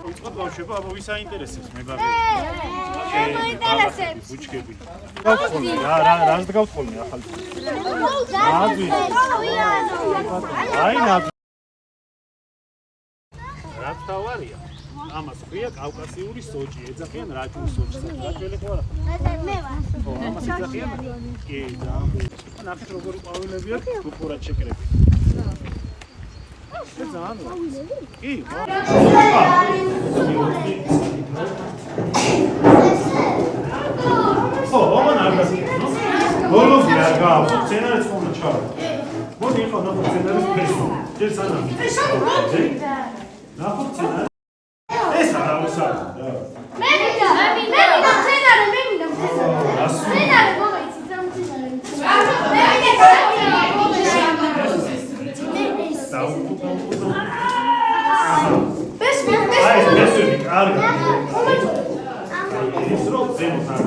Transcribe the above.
უწყობ ბავშვებო, აბა ვის აინტერესებს მებაღე? მოინტერესებს. ბუჩქები. გავხოლმე, რას გავხოლმე ახალ? ნაძვი. აი ნაძვი. რა თავარია? ამას ქვია კავკასიური სოჭი, ეძახიან რაჭულის სოჭს. რაჭველი ხო არა? მე ვარ. ხო, ამას ეძახიან? კი, ძალიან. ნახეთ როგორი ყვავილები აქვს, გუპურად შეკრები. ძალიან. კი, ხო, რომან არ გასწინო? ბოლოს არ გააქვს, სცენარის ხომ ჩავა. მოდი ხო, ნახო სცენარის ფესო. ჯერ სანამ. ნახო სცენარი. ეს არა მოსადა. მე მინდა სცენარი, მე მინდა სცენარი მომეცი სამცენარი. მე მინდა აი, ეს კარგი. ის რო ზემოთ არ